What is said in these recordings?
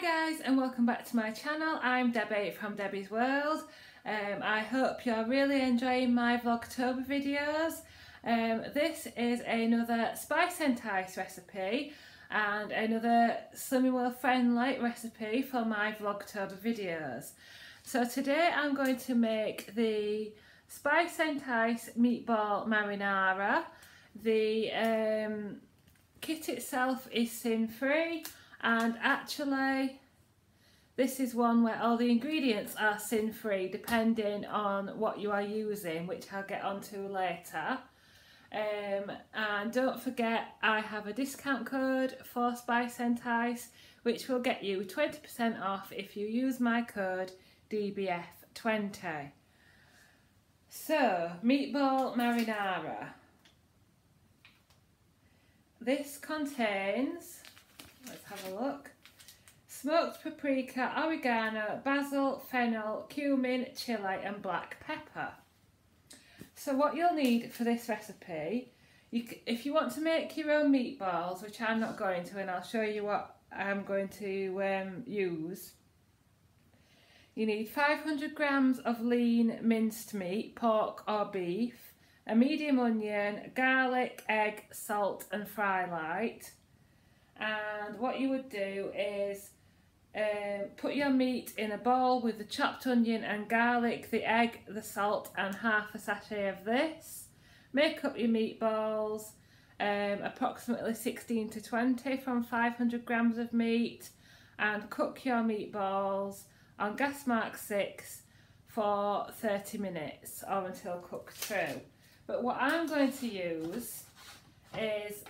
Hi guys and welcome back to my channel. I'm Debbie from Debbie's World. I hope you're really enjoying my Vlogtober videos. This is another Spicentice recipe and another Slimming World friendly recipe for my Vlogtober videos. So today I'm going to make the Spicentice meatball marinara. The kit itself is sin-free, and actually this is one where all the ingredients are sin-free depending on what you are using, which I'll get onto later. And don't forget, I have a discount code for Spicentice which will get you 20% off if you use my code DBF20. So, meatball marinara. This contains, let's have a look, smoked paprika, oregano, basil, fennel, cumin, chilli and black pepper. So what you'll need for this recipe, if you want to make your own meatballs, which I'm not going to, and I'll show you what I'm going to use, you need 500 grams of lean minced meat, pork or beef, a medium onion, garlic, egg, salt and fry light. And what you would do is put your meat in a bowl with the chopped onion and garlic, the egg, the salt and half a sachet of this. Make up your meatballs, approximately 16 to 20 from 500 grams of meat, and cook your meatballs on gas mark 6 for 30 minutes or until cooked through. But what I'm going to use is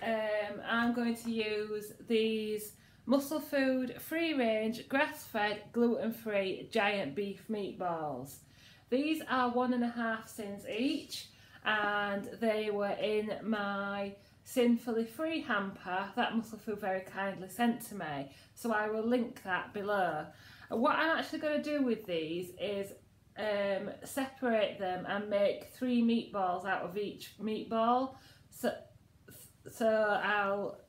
I'm going to use these Muscle Food free range grass-fed gluten-free giant beef meatballs. These are 1.5 sins each, and they were in my sinfully free hamper that Muscle Food very kindly sent to me, so I will link that below. What I'm actually going to do with these is separate them and make 3 meatballs out of each meatball. So I'll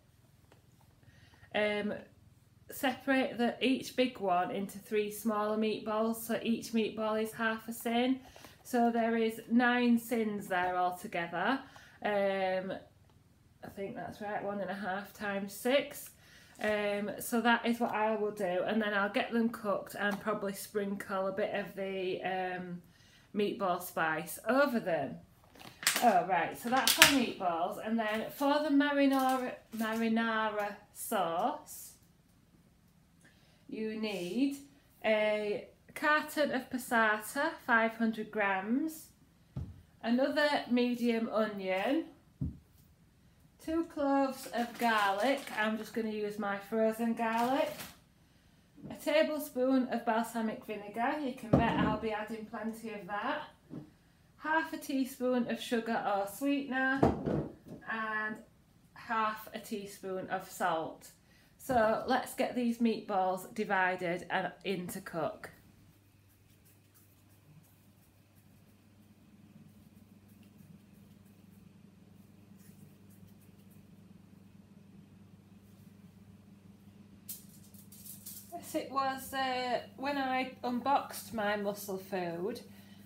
separate each big one into 3 smaller meatballs, so each meatball is half a sin. So there is 9 sins there altogether. I think that's right, 1.5 times 6. So that is what I will do, and then I'll get them cooked and probably sprinkle a bit of the meatball spice over them. Oh right, so that's for meatballs, and then for the marinara sauce you need a carton of passata, 500 grams, another medium onion, 2 cloves of garlic, I'm just going to use my frozen garlic, a tablespoon of balsamic vinegar, you can bet I'll be adding plenty of that, half a teaspoon of sugar or sweetener, and half a teaspoon of salt. So let's get these meatballs divided and in to cook. It was when I unboxed my Muscle Food,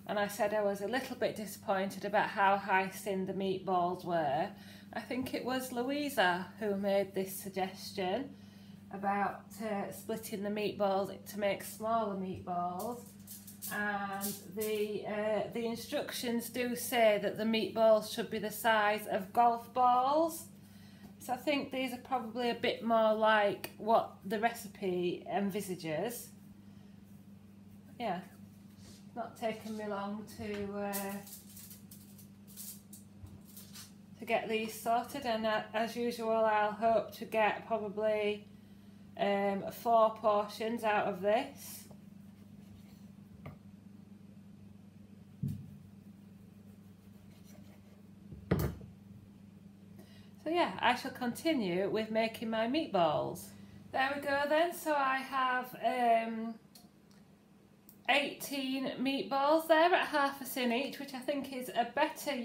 and I said I was a little bit disappointed about how high sin the meatballs were. I think it was Louisa who made this suggestion about splitting the meatballs to make smaller meatballs, and the instructions do say that the meatballs should be the size of golf balls. So I think these are probably a bit more like what the recipe envisages. Yeah, it's not taken me long to get these sorted, and as usual I'll hope to get probably 4 portions out of this. So yeah, I shall continue with making my meatballs. There we go then, so I have 18 meatballs there at half a sin each, which I think is a better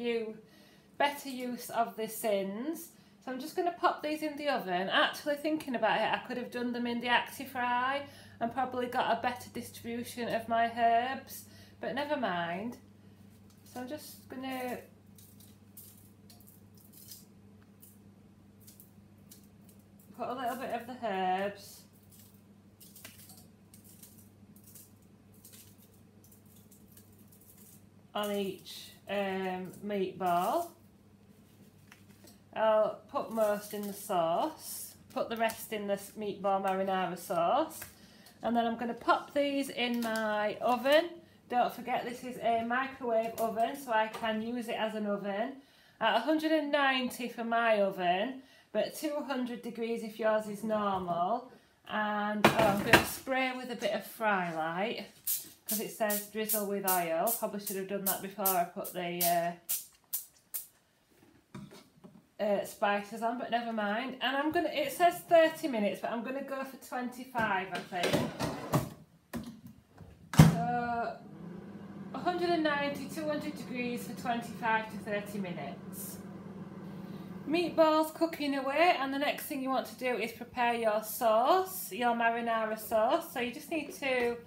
use of the sins. So I'm just going to pop these in the oven. Actually thinking about it, I could have done them in the Actifry and probably got a better distribution of my herbs, but never mind. So I'm just going to put a little bit of the herbs on each meatball. I'll put most in the sauce, put the rest in this meatball marinara sauce, and then I'm going to pop these in my oven. Don't forget this is a microwave oven, so I can use it as an oven. At 190 for my oven, but 200 degrees if yours is normal. And I'm going to spray with a bit of fry light, because it says drizzle with oil. Probably should have done that before I put the spices on, but never mind. And I'm gonna, it says 30 minutes, but I'm gonna go for 25, I think. So 190, 200 degrees for 25 to 30 minutes. Meatballs cooking away, and the next thing you want to do is prepare your sauce, your marinara sauce. So you just need to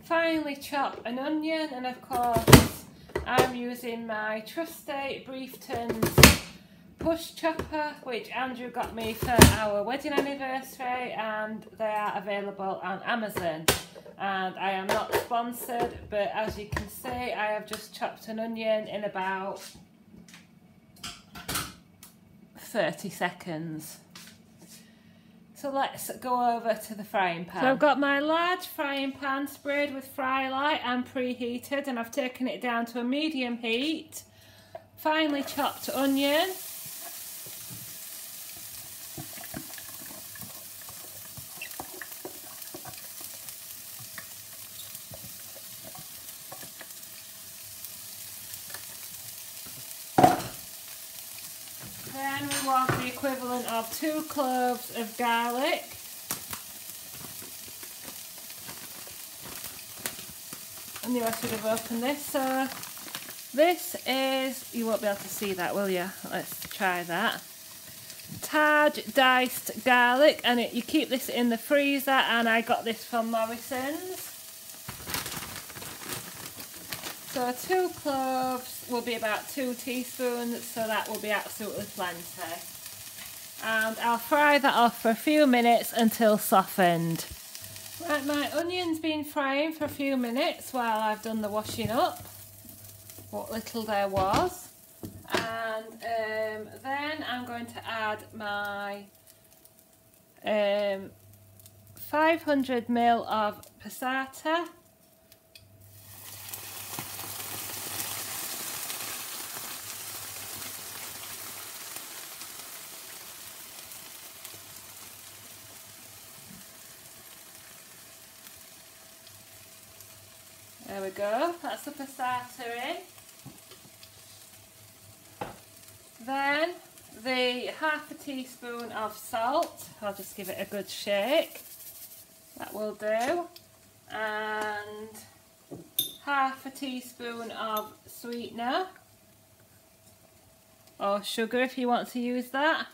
finely chop an onion, and of course I'm using my trusty Briefton's push chopper, which Andrew got me for our wedding anniversary, and they are available on Amazon. And I am not sponsored, but as you can see, I have just chopped an onion in about 30 seconds. So let's go over to the frying pan. So I've got my large frying pan sprayed with fry light and preheated, and I've taken it down to a medium heat. Finely chopped onion. Then we want the equivalent of 2 cloves of garlic. I knew I should have opened this. So this is, you won't be able to see that, will you? Let's try that. Targe diced garlic, and you keep this in the freezer, and I got this from Morrison's. So 2 cloves will be about 2 teaspoons, so that will be absolutely plenty. And I'll fry that off for a few minutes until softened. Right, my onion's been frying for a few minutes while I've done the washing up, what little there was. And then I'm going to add my 500 ml of passata. There we go, that's the passata in. Then the half a teaspoon of salt, I'll just give it a good shake, that will do. And half a teaspoon of sweetener, or sugar if you want to use that.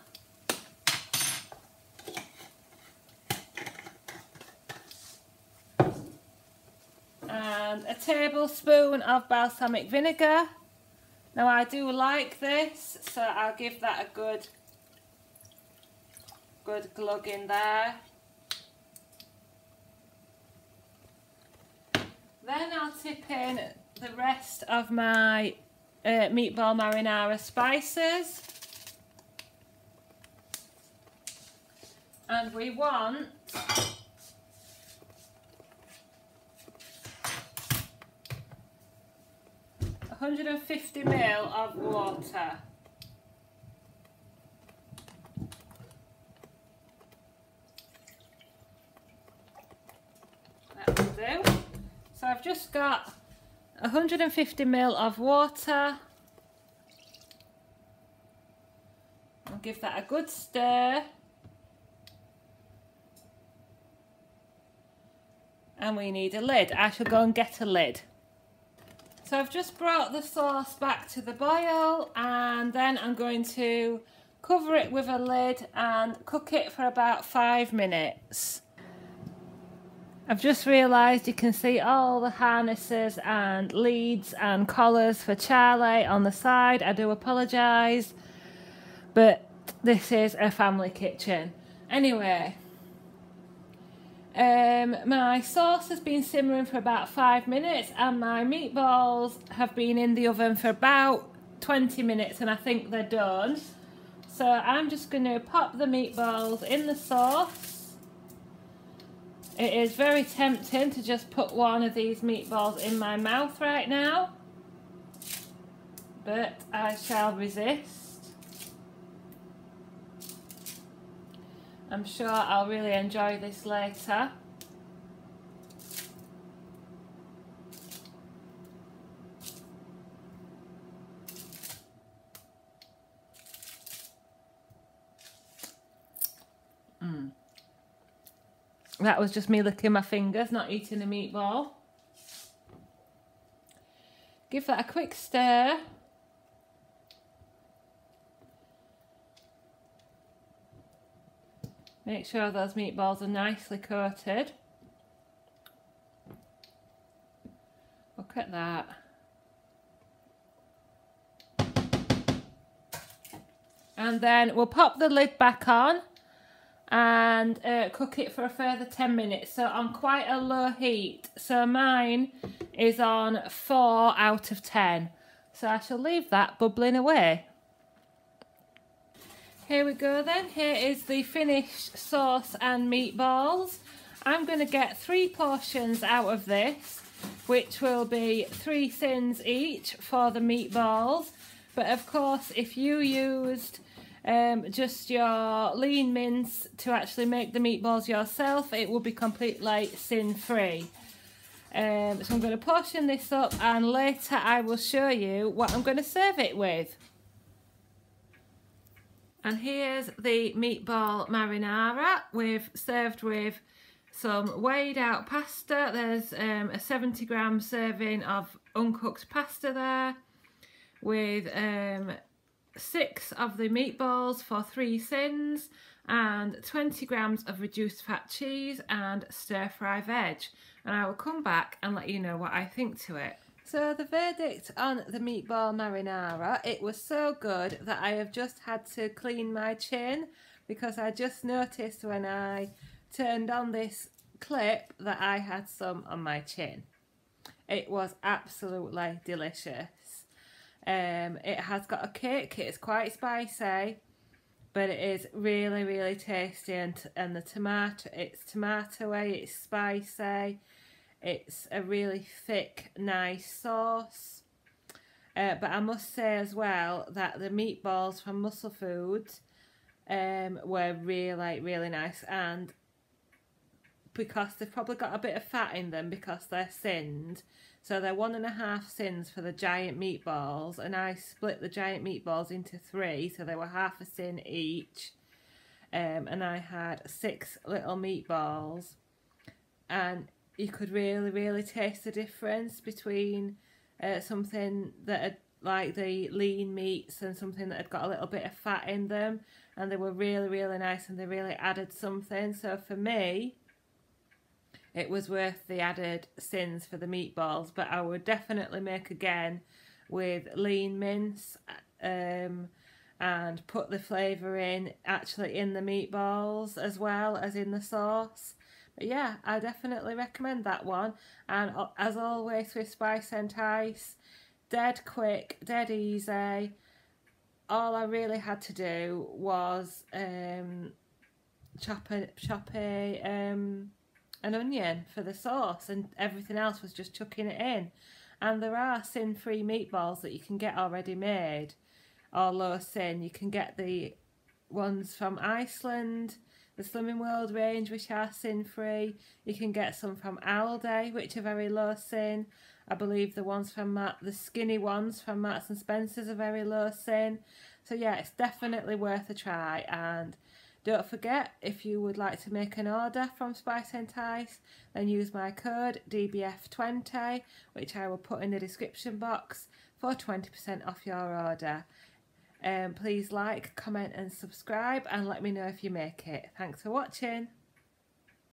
And a tablespoon of balsamic vinegar. Now I do like this, so I'll give that a good glug in there. Then I'll tip in the rest of my meatball marinara spices. And we want 150 ml of water. That will do. So I've just got 150 ml of water. I'll give that a good stir. And we need a lid. I shall go and get a lid. So I've just brought the sauce back to the boil, and then I'm going to cover it with a lid and cook it for about 5 minutes. I've just realised you can see all the harnesses and leads and collars for Charlie on the side. I do apologise, but this is a family kitchen. Anyway, my sauce has been simmering for about 5 minutes and my meatballs have been in the oven for about 20 minutes and I think they're done. So I'm just going to pop the meatballs in the sauce. It is very tempting to just put one of these meatballs in my mouth right now, but I shall resist. I'm sure I'll really enjoy this later. That was just me licking my fingers, not eating a meatball. Give that a quick stir. Make sure those meatballs are nicely coated. Look at that. And then we'll pop the lid back on and cook it for a further 10 minutes. So on quite a low heat. So mine is on 4 out of 10. So I shall leave that bubbling away. Here we go then. Here is the finished sauce and meatballs. I'm going to get 3 portions out of this, which will be 3 sins each for the meatballs. But of course, if you used just your lean mince to actually make the meatballs yourself, it will be completely sin-free. So I'm going to portion this up and later I will show you what I'm going to serve it with. And here's the meatball marinara. We've served with some weighed out pasta. There's a 70-gram serving of uncooked pasta there with 6 of the meatballs for 3 sins and 20 grams of reduced fat cheese and stir fry veg. And I will come back and let you know what I think to it. So the verdict on the meatball marinara, it was so good that I have just had to clean my chin because I just noticed when I turned on this clip that I had some on my chin. It was absolutely delicious. It has got a kick, it's quite spicy, but it is really, really tasty, and the tomato, it's tomatoey, it's spicy, it's a really thick, nice sauce. But I must say as well that the meatballs from Muscle Foods were really, really nice, and because they've probably got a bit of fat in them because they're sinned. So they're 1.5 sins for the giant meatballs, and I split the giant meatballs into 3, so they were half a sin each. And I had 6 little meatballs, and you could really, really taste the difference between something that had, like the lean meats, and something that had got a little bit of fat in them, and they were really, really nice, and they really added something. So for me, it was worth the added sins for the meatballs, but I would definitely make again with lean mince and put the flavour in actually in the meatballs as well as in the sauce. But yeah, I definitely recommend that one. And as always with Spicentice, dead quick, dead easy. All I really had to do was chop an onion for the sauce, and everything else was just chucking it in. And there are sin-free meatballs that you can get already made, or low sin. You can get the ones from Iceland, the Slimming World range, which are sin-free. You can get some from Aldi, which are very low sin. I believe the ones from the skinny ones from Marks and Spencer's are very low sin. So yeah, it's definitely worth a try. And don't forget, if you would like to make an order from Spicentice, then use my code DBF20, which I will put in the description box, for 20% off your order. Please like, comment and subscribe and let me know if you make it. Thanks for watching.